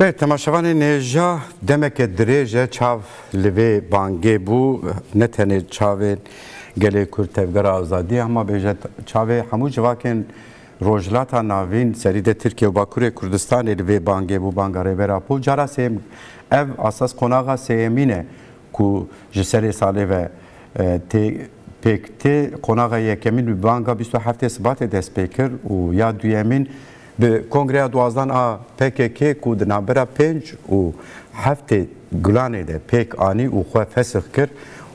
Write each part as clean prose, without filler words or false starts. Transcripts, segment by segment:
به تماشاوان نجا دمک دریجه چاو لوی بانگی بو نتنه چاو گله کرتفگر آزادی اما بیجه چاو همو جواکن روجلاتا ناوین سرید ترکیه و باکوری کردستان لوی بانگی بو بانگاره برا پول جارا سیم ev asas konağa seyemine ku jiseri sale ve pekte konağa yekemin bir banga 27 Şubat despekir u ya duyemin به کنگره دوازدان PKK کو د نامبره 5 و هفته گلانه ده پیک آنی و خو فسخ کرد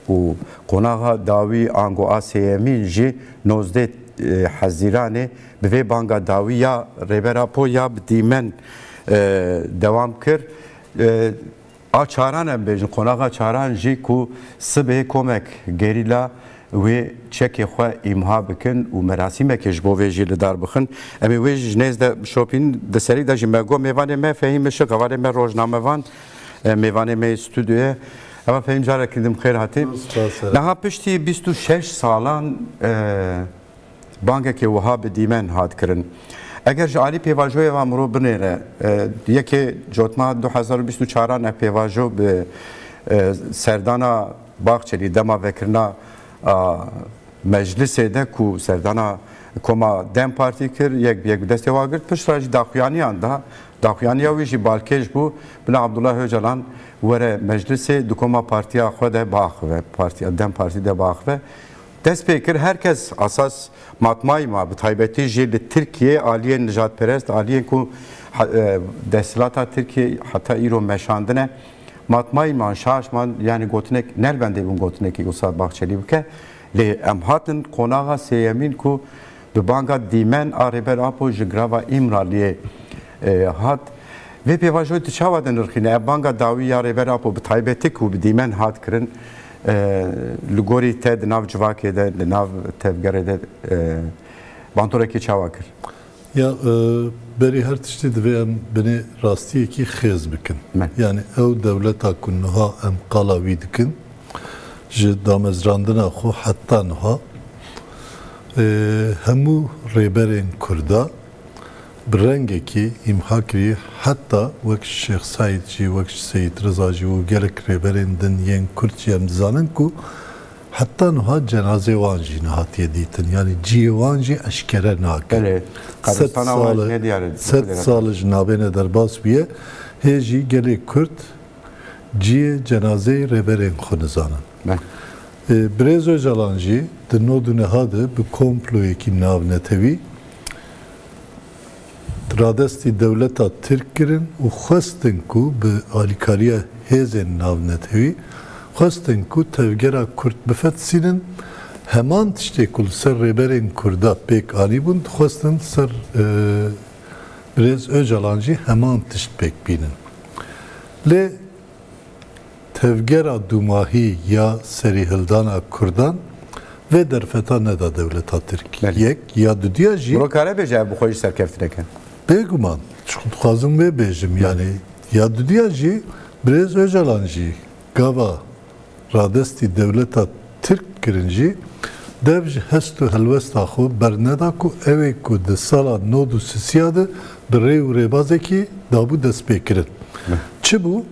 و قناغا داوی آنگو آسیمین جی 19 حزیرانه به بانگا داوی یا ریبرا پو یا بدیمن دوام کرد آچاران هم بیجن قناغا چاران جی کو سبه کمک گریلا و چکی خو امها بکن و مراسم کش بو ویجی لدار بخن امی ویج نزد شوپین د سری د جمگو میوانه ما فهمش قواره ما روزنامه وان میوانه ما استودیو اما فهم جاره کردم خیر هاتی نه پشتی 26 سالان بانک که وهاب دیمن هات کرن اگر جالی پیواژو و امرو بنره یکی جوتما 2024 نه پیواژو به سردانا باغچلی دما وکرنا مجلس ده کو سردانا کما دم پارتی کر یک دسته واگرد پشتراج داخویانیان ده داخویانیا ویجی بالکش بو بلا عبدالله هجلان وره مجلس دکما پارتیا خود باخ و پارتی دم پارتی ده باخ و دست پیکر herkes asas matmay ma bu taybeti jil Türkiye aliye nijat perest aliye ku destilata Türkiye hatta iro meşandine matmay man şaşman yani gotnek nelbende bun gotnek Usad Bahçeli buke le emhatın konağa seyemin ku bu banga dimen ariber apo jigrava imraliye hat ve pevajoy tçavadan irkhine banga davi ariber apo bu taybeti ku dimen hat kırın Lugori ted nav civake de nav tevgere de bantoreki çavakır. Ya beri her tişti de beni rastiye ki xez bikin. Yani ev devlet hakkınها em qalavi dikin. Ji damezrandina xo hatta nha hemu reberin Kurda برنگکی امها کری حتی وقت شیخ سعید جی وقت سید رضا جی و گلک ریبرین دنیان کردی هم دزانن کو حتی نها جنازه وانجی نهاتیه دیتن یعنی جی وانجی اشکره ناکن ست سال جنابه ندرباس بیه هیجی گلک کرد جی جنازه ریبرین خونزانن برز Öcalan جی دنو نهاده به komployu ki navnetevi Radesti devleta Türklerin u xwestin ku bi alîkariya hêzên navnetewî xwestin ku tevgera Kurd bifetsînin heman tiştê ku li ser rêberên Kurda pêk anîbûn dixwestin ser Birêz Öcalan jî heman tişt pêk bînin. Lê tevgera dûmahî ya serîhildana Kurdan ve derfeta neda devleta Tirkiye yek ya dudiya jî Brokare beje bu xwe jî serkeftineke Beguman, çünkü xwazim vê bêjim yani ya dudiya jî Birêz Öcalan jî gava radestî devleta Tirk kirin jî dev ji hest û helwesta xwe berneda ku ew ê ku di sala nod û sisiya de bi rê û rêbazekî dabû destpêkirin. Çi bû?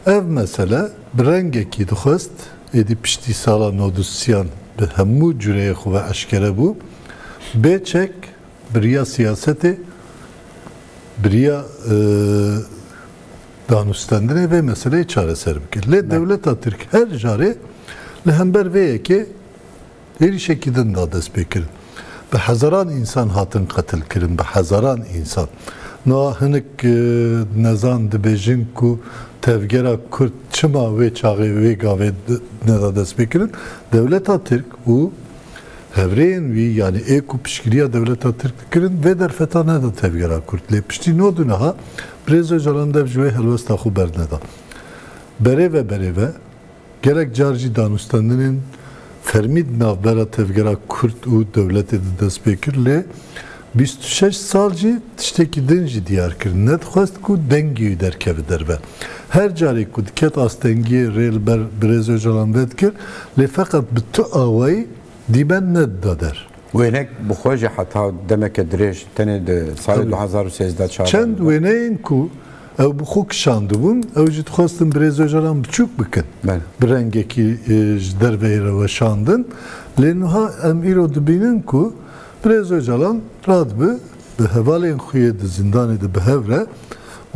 Ev mesele bi rengekî dixwest êdî piştî sala nod û sisiyan bi hemû cüreyê xwe ve eşkere bû bêçek biriya siyasetê biriya danûstandinê ve meseleyi çareser bike. Lê devleta Tirk her jarê li hember vê yekê herî şekilde da dest pê kirin. Bi hezaran insan hatin qetil kirin, bi hezaran insan. Na hinek nezan dibêjin ku tevgera Kurd çima vê çaxê vê gavê neda dest pê kirin. Devleta Tirk û Hevreyên wî yani ê ku piştgiriya devleta Tirk dikirin vê derfeta neda tevgera Kurd. Lê piştî nodû niha Birêz Öcalan dev ji wê helwesta xwe berneda. Berê ve gelek car jî danûstandinên fermî di navbera tevgera Kurd û devletê de dest pê kir lê 26 sal jî tiştekî din jî diyar kirin. Ne dixwest ku dengî wî derkeve derve. Her carê ku diket astengiyê rê li ber Birêz Öcalan vê dikir lê feqet bi tu awayî دیبن ندادر. وینک بخواجه حتی دمک دریش تنه ده سال 2013 چند وینین کو ev bu xu kişandibûn ew jî dixwastin Birêz Öcalan biçûk bikin bi rengekî ji derveyê re weşandin lê niha em îro dibînin ku Birêz Öcalan radibe bi hevalên xwe yê di zindanê de bihevre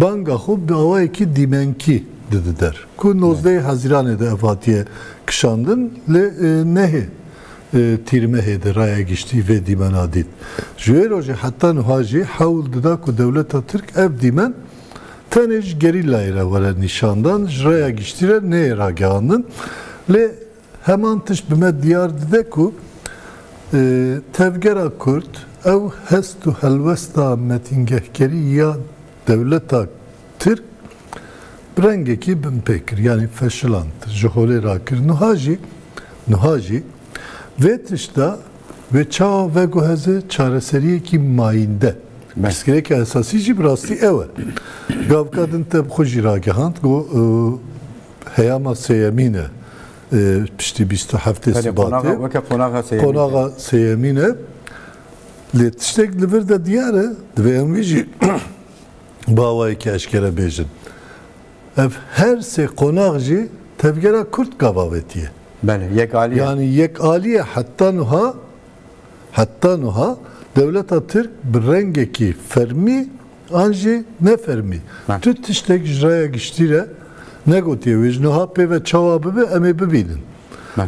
banga xwe bi awayekî dîmenkî didi der ku 19 Haziranê de ev hatiye kişandin lê nehê tîrmehê de raya giştî vê dîmena dît. Ji wê rojê heta niha jî hewl dida ku dewleta Tirk ev dîmen tenê ji gerîlayê re were nîşandan ji raya giştî re neyê ragihandin lê heman tişt bi me diyar dide ku tevgera Kurd ew hest û helwesta metîngehkerî ya dewleta Tirk bi rengekî binpêkir yani feşilantir ji holê rakir niha jî vê tişta vê çawa veguheze çareseriyekî mayînde pirsgirêka esasî jî bi rastî ew e gavka din te bi xwe jî ragihand got heyama sêyemîn e piştî 27 Sibatê qonaxa sêyemîn e lê tiştek li vir de diyar e divê em wî jî bi awayekî eşkere bêjin ev her sê qonax jî tevgera Kurd gavavetiye yani yekaliye hatta niha devleta Tirk bi rengekî fermî an jî nefermî tu tiştek ji raya giştî re negotiye wê ji niha pê ve çawa bibe em ê bibînin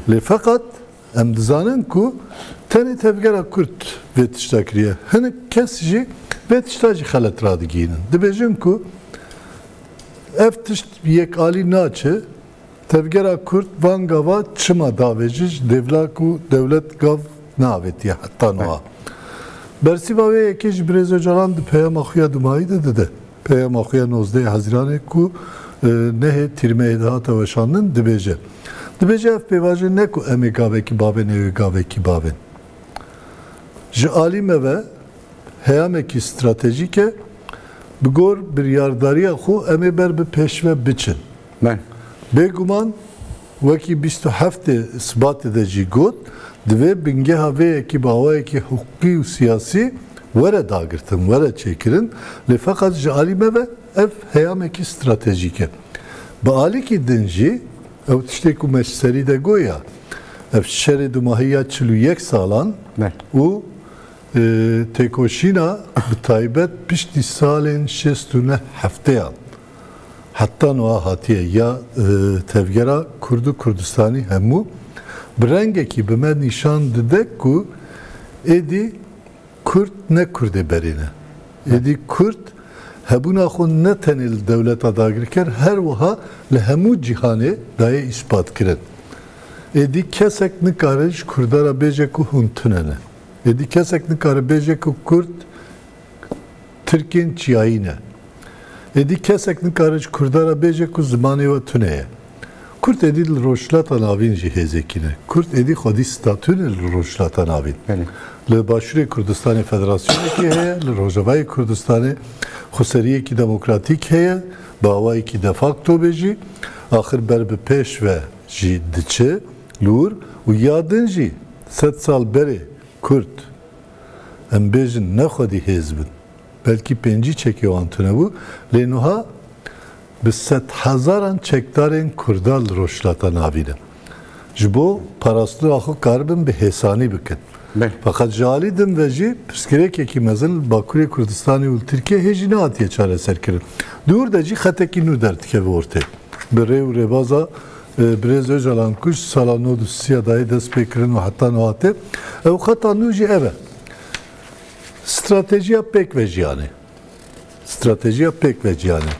lê feqat em dizanin ku tenê tevgera Kurd vê tişta kiriye hinek kes jî vê tişta jî xelet radigînin dibêjin ku ev tişt yekalî naçe tevgera Kurd van gava çima davêjî devlet ku devlet gav navetiye hatta niha bersiva wê yekê ji Birêz Öcalan di peyama xwe ya Dumayî de dide peyama xwe ya 19 Haziranê ku nehê tîrmehê de hata weşandin dibêje ev pêvajî ne ku em ê gavekî bavên ew ê gavekî bavên ji alî me ve heyamekî stratejîk e bi gor biryardariya xwe em ê ber bi pêşve biçin bêguman wekî 27 Sibatê de jî got divê bingeha vê yekî bi awayekî hukukî û siyasî were dagirtin were çêkirin lê feqat ji alî me ve ev heyamekî stratejîk e bi alîkî din jî ew tiştê ku me ji serî de goya ev şerê dumahiya 41 salan û têkoşîna bi taybet piştî salên 69 hefteyan hatta niha hatiye ya tevgera Kurdu Kurdistanî hemû bi rengekî bi me nîşan dide ku êdî Kurd ne Kurdê berîne êdî Kurd hebûna xwe ne tenê li dewleta dagirker her wiha li hemû cîhanê dayê îspat kirin êdî kesek nikare ji Kurda re bêje ku hûn tune ne êdî kesek nikare bêje ku Kurd Tirkên çiyayî ne êdî kesek nikare ji Kurda re bêje ku zimanê we tune ye Kurd êdî li rojhilata navîn jî hêzekî ne Kurd êdî xwedî statûnê li rojhilata navîn li Başûrê Kurdistanê federasyonekî heye li Rojavayê Kurdistanê xweseriyekî demokratîk heye bi awayekî de facto bêjî axir ber bi pêş ve jî diçe lûr û yadin jî 100 sal berê Kurd em bêjin ne xwedî hêz bin belkî pêncî çekê wan tune bû lê niha bi 100,000 çekdarên Kurda li rojhilata navî ne ji bo parastûra xwe karibin bi hêsanî bikin fakat ji alî din ve jî pirsgirêkekî mezin li Bakurê Kurdistanê û Tirkiye hê jî nehatiye çareserkirin dûr de jî xetekî nû derdikeve ortê bi rê û rêbaza Birêz Öcalan ku ji sala 93 dayê dest pê kirin û heta nihatê ew xeta nû jî ev e stratejiya pêk ve jiyanê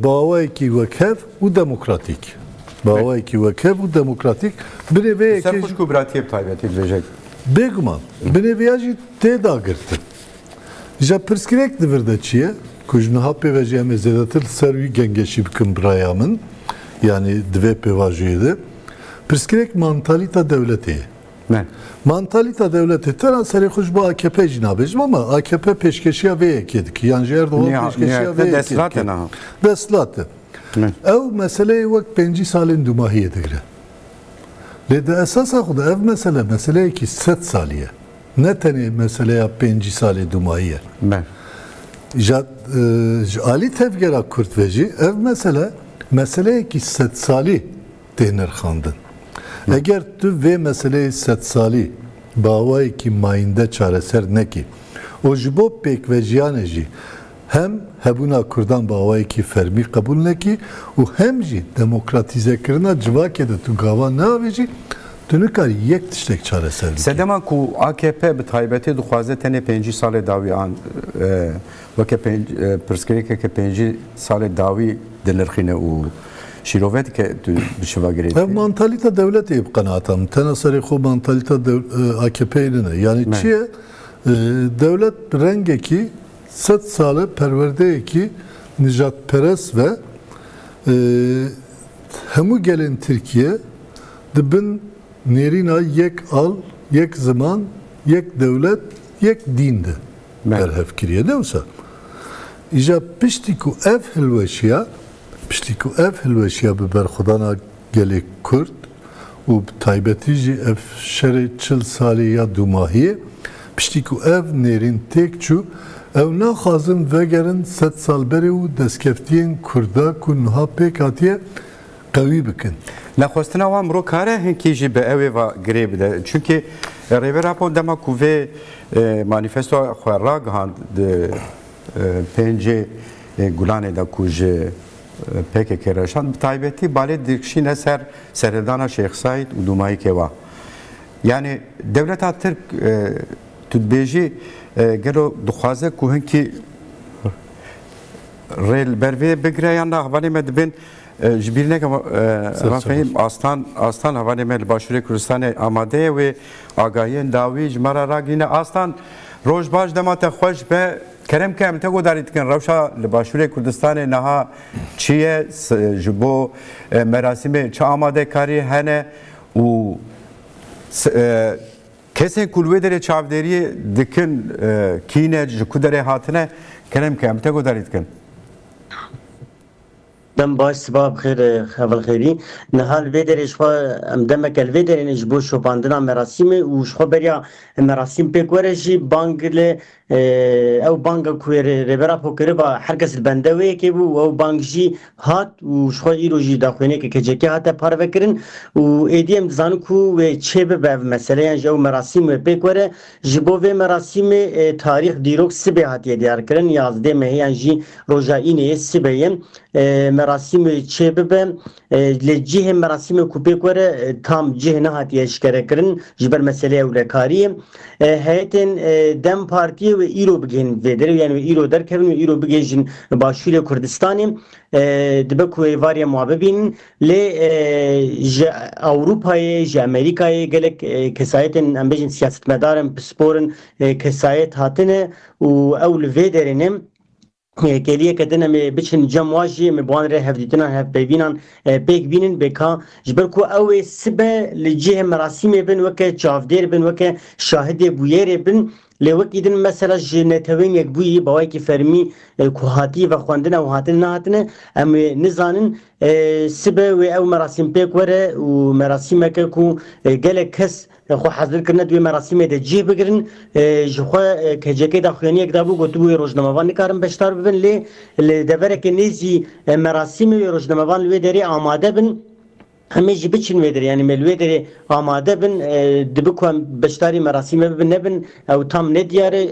bi awayekî wekhev û demokratîk bi awayekî wekhev û demokratîk birê vê yekê serxuşk û biratiyê bi taybetî dibêje bêguman binêviya jî tê dagirtin ji pirsgirêk divir de çi ye ku ji niha pê ve jî em ê zêdetir ser wî gengeşî bikin biraya min yani divê pêvajiyê de pirsgirêk mantalîta dewletê ye mantalîta devletê tena serê xwe ji bo AKP jî nabêjim ama AKP pêşkeşiya vê yekê dike yan ji Erdogan pêşkeşiya vê yekê dike desthilat e ew meseleyê wek 5 salên dumahiyê digire lê di esasa xwe de ev mesele meseleyekî 100 salî ye ne tenê meseleya 5 salê dumahî ye Ali tevgera Kürt veci ev mesele ki set sali tenir xandın. Eğer tu ve meseleyi set sali bavayı ki mayinde çareser ne ki o jibo pek veciyan jî hem hebuna Kurdan bavayı ki fermi kabul ne ki o hem jî demokratize kirina civak ede tu gava ne aveci Tünükar yek tiştek çareser. Sedema ku AKP bi taybeti duxwaze tenê 5 salê dawî an weke pirsgirêkeke 5 salê dawî dinirxîne û şîrovetike tu bişivagirê. Ev mantalite devlet eyip kanaatam. Tenaserê xwe mantalite AKP'nin yani çiye devlet rengeki 7 salê perwerdeyekî nijatperest ve hemû gelin Türkiye dibin Nerina yek al, yek zaman, yek devlet, yek dinde. Berhevkiriye de olsa. İca piştiku ev hilveşiya biber khudana gelek Kürt u taybetici ev şere çıl sali ya dumahiye piştiku ev nerin tekçu ev naxazın vegerin 7 sal beri u deskeftiyen Kürda ku nuha pek hatiye قوی بکن. نخواستن آوام رو کاره هنگی جی به اوی و گری بده. چونکه ریوه راپون دما کوه مانیفستو خوراک هاند پنجه گلانه دا کوچ پک کرشان تایبتی باله دیکشین سردان شیخ سعید و دومایی که وا. یعنی دولت ترک تدبیجی گلو دخوازه کوهن کی ریل بروی بگره یا نه حوالی مدبن جبیرنه که رفعیم آستان هوانه مل باشوری کردستان آماده و آگاهی داوی جمرا راگینه آستان روز باش دمات خوش به کرم که امتگو دارید کن روشا لباشوری کردستان نها چیه جبو مراسم چه آماده کاری هنه و کسی کلوه داره چاودری دکن کینه جکو داره هاتنه کرم که امتگو دارید کن دم باش سباب خیر خبر خیری نهال ویدرش خو ام دمک الویدرینش بو شوپاندنا مراسم و شخو بریا مراسم پکورشی بانگل او بانگ کویر ربرا پوکره با هرکس البندوی که بو او بانگجی هات و شخو ایروجی داخونه که کجکی هات پار وکرین و ایدیم زانو کو و چه به مسئله جو مراسم پکوره جبو و مراسم تاریخ دیروک سبه هاتیه دیار کرن 11 مهیان جی روزاینه سبه مراسم چه به لجه مراسم کوپی کوره tam cih nehatiye şikare kirin jiber mesele evlekari heyetin dem partiye ve İro bigin vedir yani İro derkevin ve İro bigin başıyla Kürdistan'ı dibe ku variya muhabibin le Avrupa'ya Amerika'ya gelek kesayetin ambejin siyasetmedarın sporun kesayet hatine u evl vederinin کلیه کدن می بچن جمعی می بان ره هفدیتنا هف بیینان پیک بینن بکا جبر کو او سبه لجه مراسم بن وک چافدیر بن وک شاهد بویر بن لوک ایدن مثلا جنتوین یک بوی باوی کی فرمی کوهاتی و خواندن او هاتن نهاتن ام نزانن سبه و او مراسم پیک وره و مراسم که کو گله کس خو حاضر کردن دوی مراسم ده جی بگیرن خو کجکی داخلی یک دابو گفتگو روزنامه‌وان کارم بشتر ببین لی دبره که نیزی مراسم روزنامه‌وان لوی داری آماده بن همه جی بچین ویدر یعنی ملوی داری آماده بن دبکم بشتری مراسم ببین نبین او تام ندیاره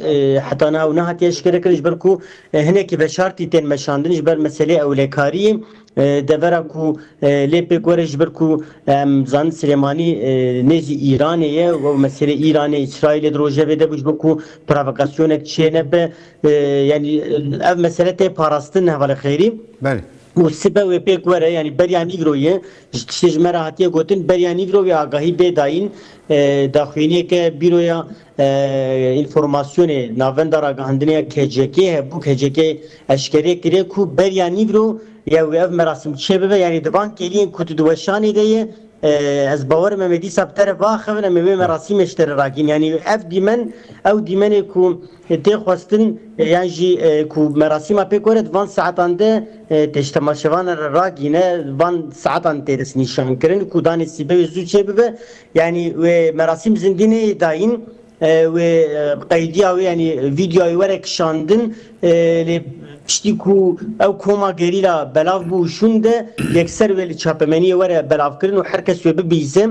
حتی نه او نه هتیش کرده کنش برکو هنه که به شرطی تن مشاندنش بر مسئله اولکاری devera ku lepe korej berku zan Süleymani nezi İran'e ve mesele İran'e İsrail'e drojeve de bu ku provokasyon etçene be yani ev mesele te parastın havale xeyri bari و سبب و پیک وره یعنی بریانی گرویه چشمه راحتیه گوتن بریانی گروی آگاهی بداین داخلی که بیرویا انفورماسیون ناوندار آگاهندنی کجکی ہے بو کجکی اشکری کره کو بریانی گرو یا و اف مراسم چه به یعنی دوان کلیه کوت دوشانی دیه از باور ممدی سبتر واخون مې مراسم اشتراکین یعنی اف دیمن او دیمن کو ته خواستن یعنی کو مراسم په کور دوان ساعتانده تشتماشوان راگینه وان ساعتان ترس نشان کرن کو دانی سیبه زو چه به یعنی و مراسم زندینه داین و قیدیا و یعنی ویدیوی ورک شاندن پشتی کو او کوما گریلا بلاف بو شونده یکسر ولی چاپمنی وره بلاف کردن و هر کس بیزه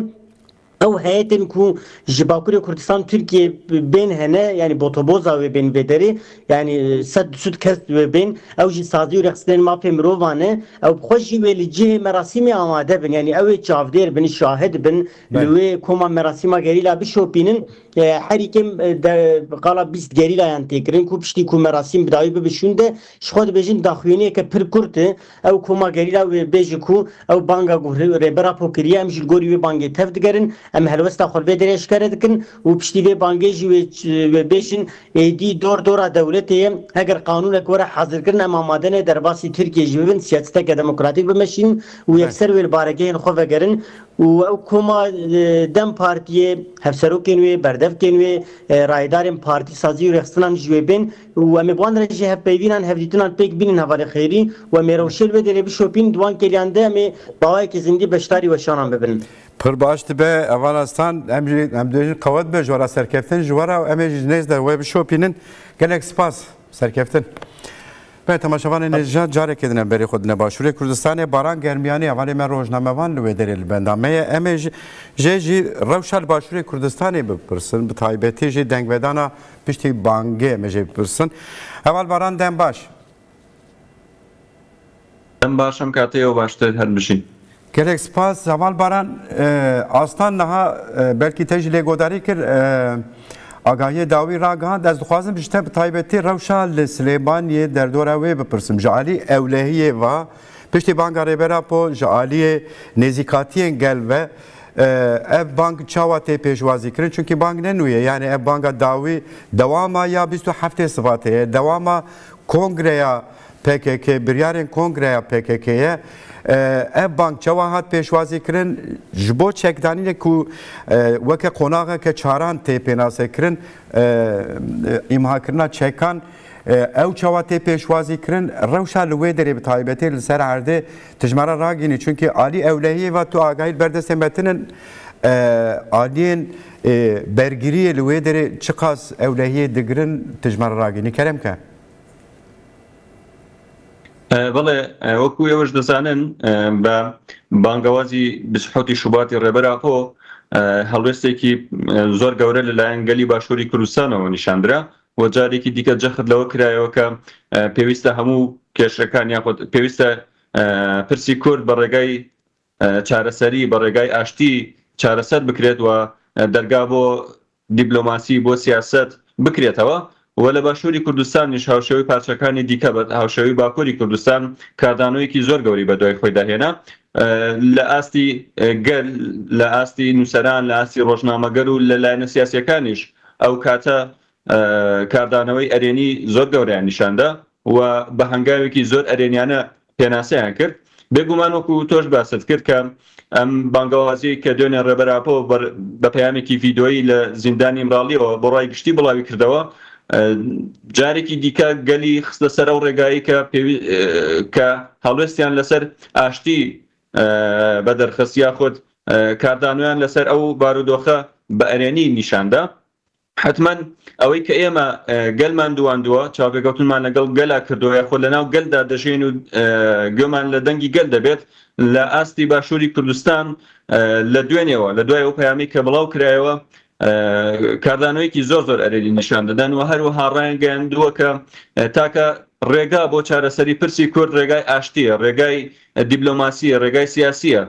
او هیئتن کو جباکوری کردستان ترکیه بین هنه یعنی بوتوبوزا و بین بدری یعنی سد کس و بین او جی سازی و رقصدن مافی مروانه او خوشی ولی جه مراسمی آماده بین یعنی او چافدیر بین شاهد بین لوی کوما مراسیما گریلا بشوپینن هر یکم قالا 20 گریلا یعنی تکرین کو پشتی کو مراسم بدایی بشونده شخود بجین داخوینه که پر کرده او کوما گریلا و بیجی کو او بانگا گوری ربرا پوکریه امجل گوری و بانگی تفت گرن ام هلوستا خلوه درش کردکن و پشتی و بانگیجی و بیشن دی دورا دولتیه اگر قانون اکوره حاضر کرن ام آمادن در باسی ترکیه جویبن سیاستا که دموکراتیک بمشین و یکسر ویل بارگین خواه گرن و او کوما دم پارتیه هفسروکین و بردفکین و رایدارین پارتی سازی و رخصتنان جویبن و امی بوان رجی هف بیوینان هفدیتونان پیک بینن حوال خیری و میروشل و دره بشوپین دوان کلیانده امی باوای که زندی بشتاری و شانان ببینن پر باش به افغانستان هم دوی قوت به جوارا سرکفتن جوارا و امی جنیز در وی بشوپینن گلک سپاس سرکفتن به تماشاوان نجات جاره کردن بری خود نباشوری کردستان باران گرمیانی اولی من روزنامه‌وان لوی دریل بندامه امی جی روشال باشوری کردستان بپرسن به تایبتی جی دنگ بدانا پشتی بانگه مجی بپرسن اول باران دم باش دم باشم کاته و باشتر هر بشین گلک سپاس اول باران آستان نها بلکی تجلی گوداری کرد آگاهی داوی را گاهند از دخوازم بیشتر به تایبتی روشال سلیمانی در دوره وی بپرسم جعالی اولهیه و پشتی بانگا ریبرا پو جعالی نزیکاتی گل و اف بانک چاواتی پیشوازی کرن چونکی بانک ننویه یعنی اف بانگا داوی دواما یا 27 صفاته دواما کنگریا PKK بریارین کنگریا PKK اف بانک چواهات پیشوازی کرن جبو چکدانی که وک قناغه که چاران تی پیناسه کرن امها کرنا چکان او چواتی پیشوازی کرن روشا لوی دری به تایبتی لسر عرده تجمره راگینی چونکه آلی اولهی و تو آگاهی بردست بتنن آلین برگیری لوی دری چقاس اولهی دگرن تجمره راگینی کرم که بەڵێ وەکو ئێوەش دەزانن بە بانگەوازی بسحوتی شوباتی ڕێبەراپۆ هەڵوێستێکی زۆر گەورە لەلایەن گەلی باشووری کوردستانەوە نیشاندرا و جارێکی دیکە جەخت لەوە کرایەوە کە پێویستە هەموو کێشەکان یاخود پێویستە پرسی کورد بە ڕێگای چارەسەری بە ڕێگای ئاشتی چارەسەر بکرێت و دەرگا بۆ دیپلۆماسی بۆ سیاست بکرێتەوە و لە باشووری کوردستانیش هاوشێوەی پارچەکانی دیکە بە هاوشێوەی باکووری کوردستان کاردانەوەیکی زۆر گەوری بە دوای خۆی داهێنا لە ئاستی گەل لە ئاستی نووسەران لە ئاستی ڕۆژنامەگەر و لەلایەنە سیاسیەکانیش ئەو کاتە کاردانەوەی ئەرێنی زۆر گەوریان نیشاندا و بە هەنگاوێکی زۆر ئەرێنیانە پێناسەیان کرد بێگومان وەکو تۆش باست کرد کە ئەم بانگەوازی کە دوێنێ ڕێبەراپۆ بە پەیامێکی ڤیدۆیی لە زیندانی مراڵیەوە بۆ ڕای گشتی بڵاوی کردەوە جارێکی دیکە گەلی خستە سەر ئەو ڕێگایی کە هەڵوێستیان لەسەر ئاشتی بە دەرخستیا خۆت کاردانویان لەسەر ئەو بارودۆخە بە ئەرێنی نیشاندا حتمما ئەوەی کە ئێمە گەلمان دواندووە چاوپێکەوتنمان لەگەڵ گەلا کردووە خۆ لەناو گەلدا دەژین و گوێمان لە دەنگی گەل دەبێت لە ئاستی باشووری کوردستان لە دوێنێەوە لە دوای ئەو پەیامی کە بڵاو کرایەوە کاردانەوەیکی زۆر ئەرێنی نیشان دەدەن و هەروەها ڕایان گەیاندووە کە تاکە ڕێگا بۆ چارەسەری پرسی کورد ڕێگای ئاشتیە ڕێگای دیپلۆماسیە ڕێگای سیاسیە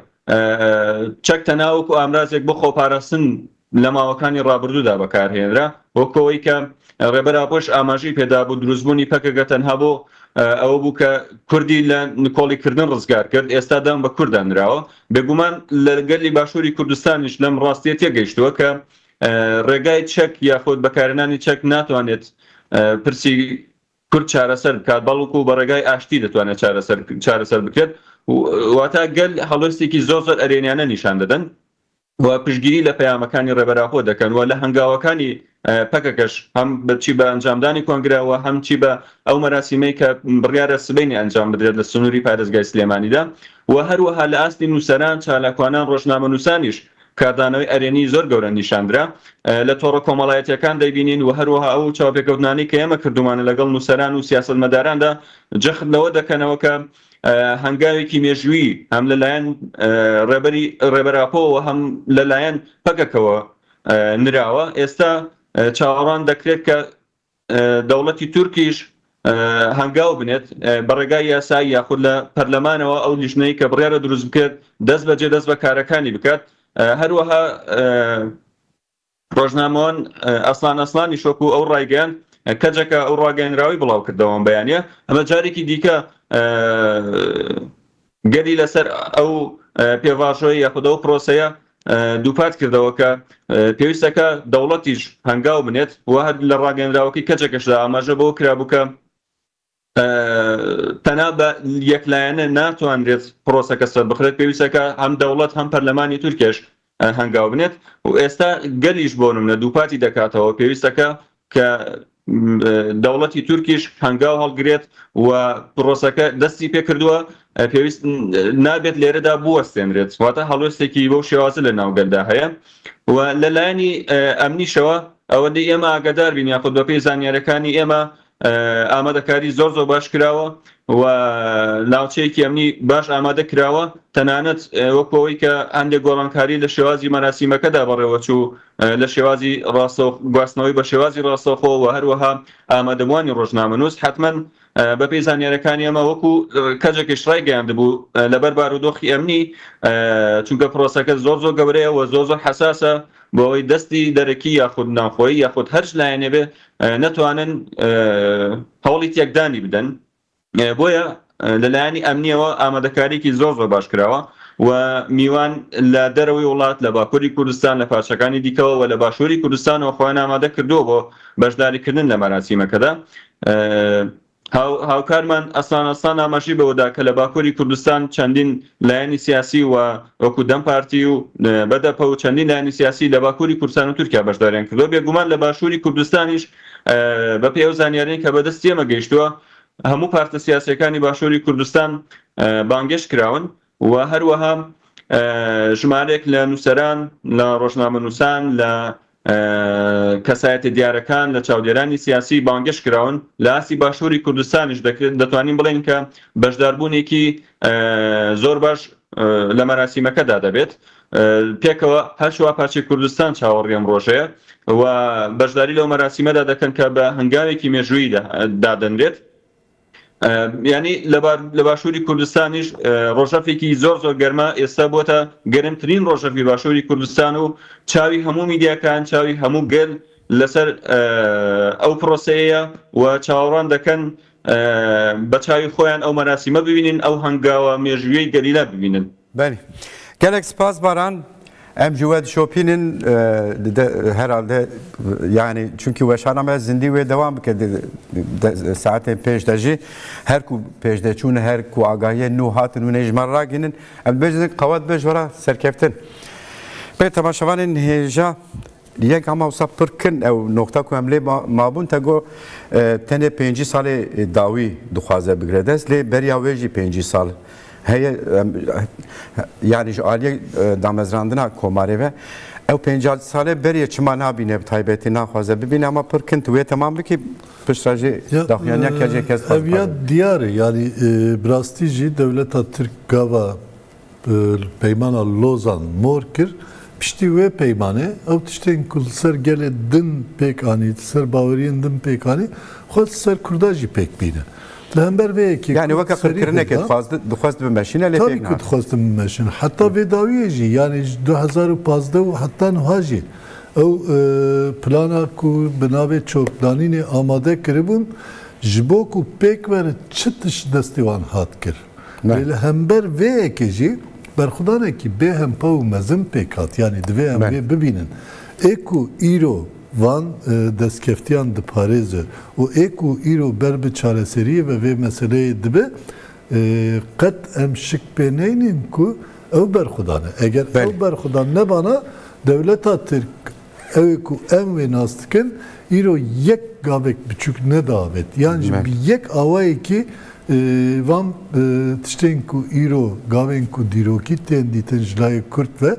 چەک تەناوەکو ئامرازێک بۆ خۆپاراستن لە ماوەکانی ڕابردوودا بەکارهێنرا وەکەوەی کە ڕێبەراپۆش ئاماژەی پێدا بوو دروستبوونی پەکەگە تەنها بۆ ئەوە بوو کە کوردی لە نکۆڵیکردن ڕزگار کرد ئێستا دام بە کورددانراوە بێگومان لە گەلی باشووری کوردستانیش لەم ڕاستیە تێگەیشتووە کە ڕێگای چەک یاخود بەکارهێنانی چەک ناتوانێت پرسی کورد چارەسەر بکات بەڵکو بە ڕێگای ئاشتی دەتوانێت چارەسەر بکرێت واتە گەل هەڵوێستێکی زۆر ئەرێنیانە نیشان دەدەن و پشتگیری لە پەیامەکانی ڕێبەراپۆ دەکەن و لە هەنگاوەکانی پەکەکەش هەم بچی بە ئەنجامدانی کۆنگراوە هەم چی بە ئەو مەراسیمەی کە بڕیارە سبەینی ئەنجام بدرێت لە سنووری پارێزگای سلێمانیدا و هەروەها لە ئاستی نووسەران چالاکوانان ڕۆژنامەنووسانیش کاردانەوەی ئەرێنی زۆر گەورە نیشاندرا لە تۆڕە کۆمەڵایەتیەکان دەبینین و هەروەها ئەو چاوپێکەوتنانی کە ئێمە کردومانە لەگەڵ نووسەران و سیاسەتمەداراندا جەخنەوە دەکەنەوە کە هەنگاوێکی مێژووی هەم لەلایەن ڕێبەراپۆەوە هەم لەلایەن پەکەکەوە نراوە. ئێستا چاوەڕوان دەکرێت کە دەوڵەتی تورکیش هەنگاو بنێت بەڕێگای یاسایی یاخود لە پەرلەمانەوە ئەو لیژنەی کە بڕیارە دروست بکرێت دەست بەجێ دەست بە کارەکانی بکات. هەروەها ڕۆژنامەوان ئەسڵانی شۆک و ئەو ڕایگەیان کەجەکە ئەو ڕاگەیەنراوی بڵاو کردەوە بەیانە ئەمە جارێکی دیکە گەری لەسەر ئەو پێڤاژۆی یاخود ئەو پرۆسەیە دووپات کردەوە کە پێویستەکە دەوڵەتیش هەنگاو بنێت و هەر لە ڕاگەیەنراوەکەی کەجەکەشدا ئاماژە بۆ کرابووکە تەنها بە یەکلایەنە ناتوانرێت پرۆسەکە سەر بخرێت، پێویستەکە هەم دەوڵەت هەم پەرلەمانی تورکیش هەنگاو بنێت و ئێستا گەلیش بۆ نمونە دووپاتی دەکاتەوە. پێویستەکە کە دەوڵەتی تورکیش هەنگاو هەڵگرێت و پرۆسەکە دەستی پێ کردووە پێویست نابێت لێرەدا بوەستێنرێت، واتە هەڵوێستێکی بەو شێوازە لە ناوگەلدا هەیە. و لەلایەنی ئەمنیشەوە ئەوەندەی ئێمە ئاگادار بین یاخود بە پێی زانیاریەکانی ئێمە ئامادەکاری زۆر باش کراوە و ناوچەیەکی ئەمنی باش ئامادە کراوە، تەنانەت وەکەوەی کە هەندێک گۆڕانکاری لە شێوازی مەراسیمەکەدا بەڕێوە چوو لە شێوازی گواستنەوەی بە شێوازی ڕاستەوخۆ و هەروەها ئامادەبوانی ڕۆژنامەنووس حتمەن بە پێی زانیاریەکانی ئەمە وەکو کەجێکیش ڕایگەیاندبوو لەبەر بارودۆخی ئەمنی، چونکە پرۆسەکە زۆر گەورەیە و زۆر حساسە بۆ ئەوەی دەستی دەرەکی یاخود ناوخۆیی یاخود هەرچ لایەنێ بێ نەتوانن هەوڵی تێکدانی بدەن. بۆیە لەلایەنی ئەمنیەوە ئامادەکاریکی زۆر باش کراوە و میوان لە دەرەوەی وڵات لە باکووری کوردستان لە پارچەکانی دیکەوە و لە باشووری کوردستانەوە خۆیان ئامادە کردووە بۆ بەشداریکردن لە مەراسیمەکەدا. هاوکارمان ئەسڵان ئاماژی بەوەدا کە لە باکووری کوردستان چەندین لایەنی سیاسی و وەکو دەم پارتی و بەدەپە و چەندین لایەنی سیاسی لە باکووری کوردستان و تورکیا بەشداریان کردووە. بێگومان لە باشووری کوردستانیش بە پێی ئەو زانیاریین کە بەدەستی ئێمە گەیشتووە هەموو پارتە سیاسیەکانی باشووری کوردستان بانگێش کراون و هەروەها ژمارێک لە نووسەران لە ڕۆژنامەنووسان لە کەسایەتە دیارەکان لە چاودێرانی سیاسی بانگێش کراون لە ئاسی باشووری کوردستانیش دەتوانین بڵێن کە بەشداربوونێکی زۆر باش لە مەراسیمەکەدا دەبێت. پێکەوە هەرشوا پارچەی کوردستان چاوەڕێم ڕۆژەیە و بەشداری لەو مەراسیمەدا دەکەن کە بە هەنگاوێکی مێژووی دادەنرێت. ینی لە باشووری کوردستانیش ڕۆژەفێکی زۆر گەرمە ئێستا بۆتە گەرمترین ڕۆژەفی باشووری کوردستان و چاوی هەموو میدیاکان چاوی هەموو گەل لەسەر ئەو پرۆسەیە و چاوەڕوان دەکەن بە چاوی خۆیان ئەو مەراسیمە ببینین ئەو هەنگاوە مێژوویەی گەلیلا ببینن. بەێ gelek spas baran em ji we dişopînin herhalde yani çünkü weşana me zindî wê dewam bike saetên pêş de jî her ku pêş de çûne her ku agahiyê nû hatin û nejman ragînin em bêjin qewet bêj wera serkeftin. Pê temaşevanên hêja yek hema wisa pir kin ew nokta ku em lê mabûn te got tenê 5 salê dawî dixwaze bigire dest lê beriya wê jî 5 sal heye yani ji aliyê damezrandina komarê ve ew 5 salê beriye çima nabîne taybetî naxwaze bibîne ama pir kin tu wê temam bikî pişta jî daxuyaniya kecê kes ev ya diyar e yani birastî jî dewleta Tirk gava peymana Lozan mor kir piştî wê peymanê ew tiştên ku ser gelê din pêk anî ser baweriyên din pêk anî xwe ser Kurda jî pêk bîne. لهمبر ويكي يعني وقت فكرناك دخواست بمشينا ليه طبعا كنت دخواست بمشينا حتى فيداويجي يعني 2015 وحتى نهاجي او بلانا كو بنابه چوكدانين آماده کربون جبوكو پيك ور چتش دستيوان هات كر لهمبر ويكي جي برخدانه كي بهم پاو مزم پيك هات يعني دوه هم ببينن ايكو ايرو van deskeftiyan di parêze û êku îro ber bi çareseriyê ve vê meseleyê dibe qet em şik pê neynin ku ew berxudan e eger ew berxudan nebana dewleta Tirk ew ku em wê nas dikin îro yek gavek biçûk nedavet yani ji bi yek awayekî van tiştên ku îro gavên ku dîrokî tên dîtin ji layê Kurd ve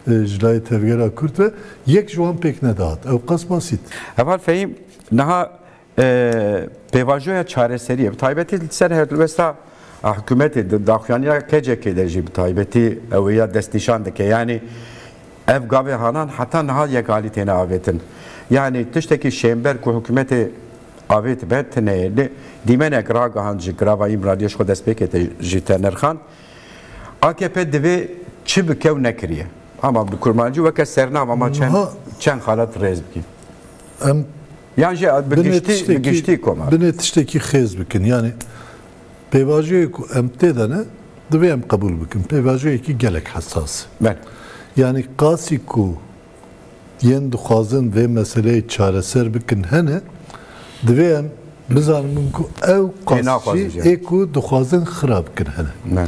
جلای تفگیرا کرد و یک جوان پک نداد او قص بسیط اول فهم نها پیواژویا چارەسەریە تایبەتی سەر هەردووەستا حکوومەتی داخوانیا کەجێکی دەژی تایبەتی ئەوەیە دەستنیشان دەکە یعنی ئەف گاوێ هانان حتا نەها یەکالی تێنە ئاوێتن یعنی تشتێکی شێمبەر و حکوومەتی ئاوێت بێت تنەیە دیمەنێک ڕاگەهان ji grava İmraniyeş xwe destpêkê jî te nirxan AKP divê çi bike û nekiriye ama bi kurmancî weke sernav ama çend xalat rêz bikîn em yan jî bi giştî koma binê tiştekî xêz bikin yani pêvajiyê ku em tê de ne divê em qebûl bikin pêvajiyekî gelek hesas ben yani qasî ku yên dixwazin vê meseleyê çareser bikin hene divê em bizanin ku ew qasî ê ku dixwazin xira bikin hene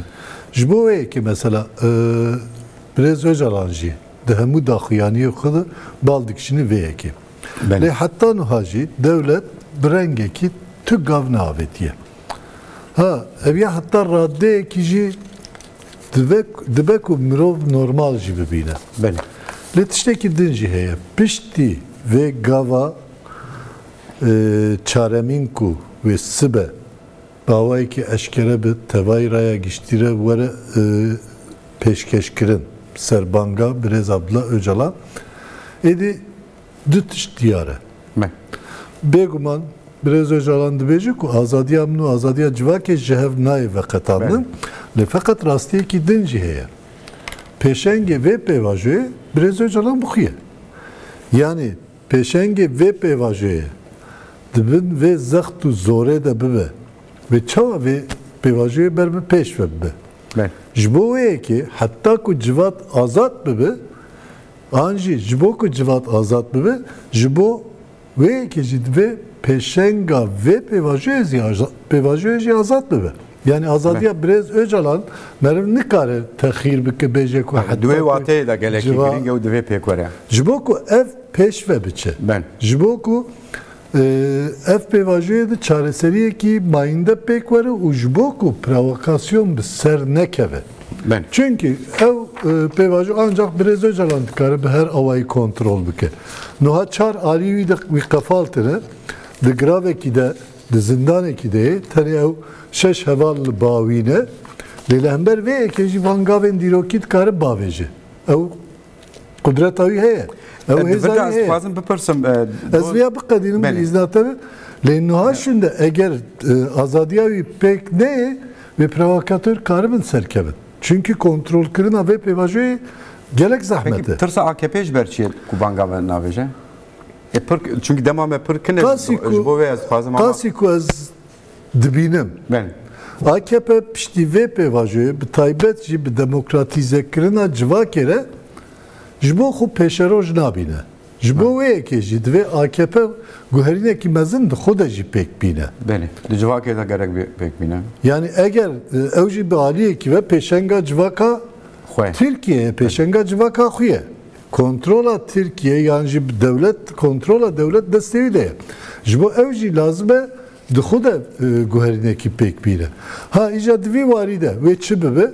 ji bo wê yekê mesela Birêz Öcalan jî di hemû daxuyaniyê xwe de bal dikişînî vê yekê lê heta niha jî dewlet bi rengekî tu gav neavêtiye ha ev ya heta raddeyekî jî dibe ku mirov normal jî bibîne lê tiştekî din jî heye piştî vê gava çaremîn ku wê sibe bawayekî eşkere bi tevayî raya giştî re were pêşkeşkirin serbanga Birêz Abdullah Öcalan êdî du tişt diyare bêguman Birêz Öcalan dibêje ku azadiya min û azadiya civakê ji hev nayê veqetandin lê feqet rastiyekî din jî heye pêşengê vê pêvajoyê Birêz Öcalan bixuye yani pêşengê vê pêvajoyê dibin vê zext û zorê de bibe ve çawa vê pêvajoyê ber bi pêş ve bibe ji bo wê yekê heta ku civat azad bibe an jî ji bo ku civat azad bibe ji bo wê yekê jî divê pêşenga vê pêvajoyê jî azad bibe yani azadiya Birêz Öcalan meriv nikare texîr bike bêje ku duê wateyê de gelekî giring ew divê pêk were ji bo ku ev pêş ve biçe ji bo ku ev pêvajoyê de çareseriyekî mayînde pêk were û ji bo ku provokasyon bi ser nekeve çünkü ev pêvajo ancak Birêz Öcalan dikare bi her awayî kontrol bike niha çar alî wî de wî qefaltire di gravekî de di zindanekî de tenê ew şeş heval li bawîne lê li hember vê yekê jî van gavên dîrokî dikare bavêje ew qudreta wî heye Fazım bipirsim ez vêya biqedînim bi îzna te lê niha şunde eger azadiya wî pêk neyê vê provokatör karibin serkevin çünkü kontrol kirina vê pêvajoyê gelek zehmet e tirsa AKP ji ber çi ku banga ve navêje çünkü demame pir kine ji bo vê ez fazim qasî ku ez dibînim AKP piştî vê pêvajoyê bi taybet jî bi demokratîzekirina civakê re ji bo xwe pêşeroj nabîne ji bo wê yekê jî divê AKP guherînekî mezin di xwe de jî pêk bîne di civakê de gerek pêk bîne yani eger ew jî bi aliyekî ve pêşenga civaka Tirkiye pêşenga civaka xwe ye kontrola Tirkiye yan jî devlet kontrola devlet destê de ye ji bo ew jî lazim e di xwe de guherînekî pêk bîne ha îca di vî warî de wê çi bibe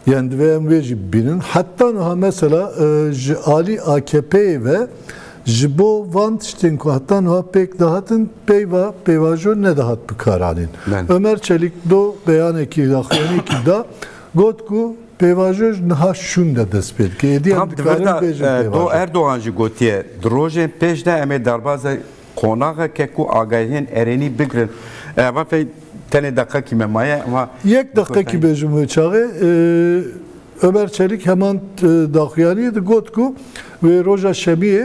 yani divê em wê jî bînin heta niha mesela ji alî AKP'yê ve ji bo van tiştên ku heta niha pêk dihatin pêvajo nedahat bikaranîn Ömer Çelik do beyanekî daxuyanekî da got ku pêvajo niha şûn de dest pê dike êdî em dikarin bêjin do Erdogan jî gotiye di rojên pêş de em ê derbasê qonaxeke ku agahiyên erênî bigirin ev tenê deqekî me maye ama yek deqekî bêjim wê çaxê Ömer Çelik heman daxuyaniyê de got ku wê roja şemiyê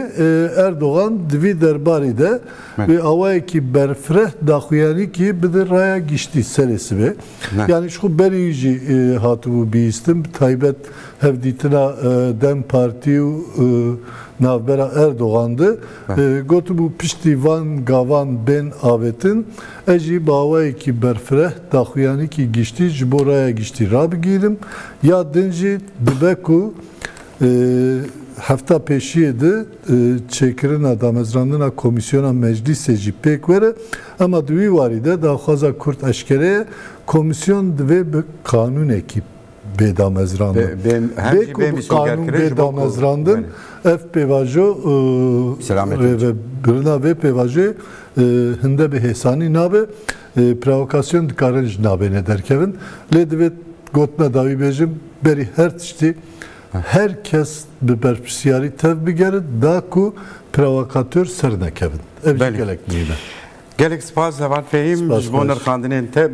Erdogan di vî derbarî de wê awayekî berfireh daxuyanîkî bi raya giştî serê sibê yani ji xwe berî jî hatibû bîstin taybet hevdîtina Dem Partî û navbera Erdogan'dı. Gotubû piştî van gavan bên avêtin ez jî bi awayekî berfireh daxuyanîkî giştî ji bo raya giştî rabigîrim ya din jî dibe ku hefta pêşiyê de çêkirina damezrandina komisyona meclîsê jî pêk were ama di wî warî de daxwaza Kurd eşkereye komisyon divê bi kanûnekî bêdamezrandin. Kanûn bêdamezrandin ev pêvajo birina vê pêvajê hinde bi hêsanî nabe provokasyon dikarin ji navê derkevin. Lê divê gotina dawî bêjim berî her tiştî herkes bi berpirsiyarî tev bigere da ku provokatör ser nekevin. Ev gelek mîne. Gelek spas heval fehîm ji bo nirxandinên te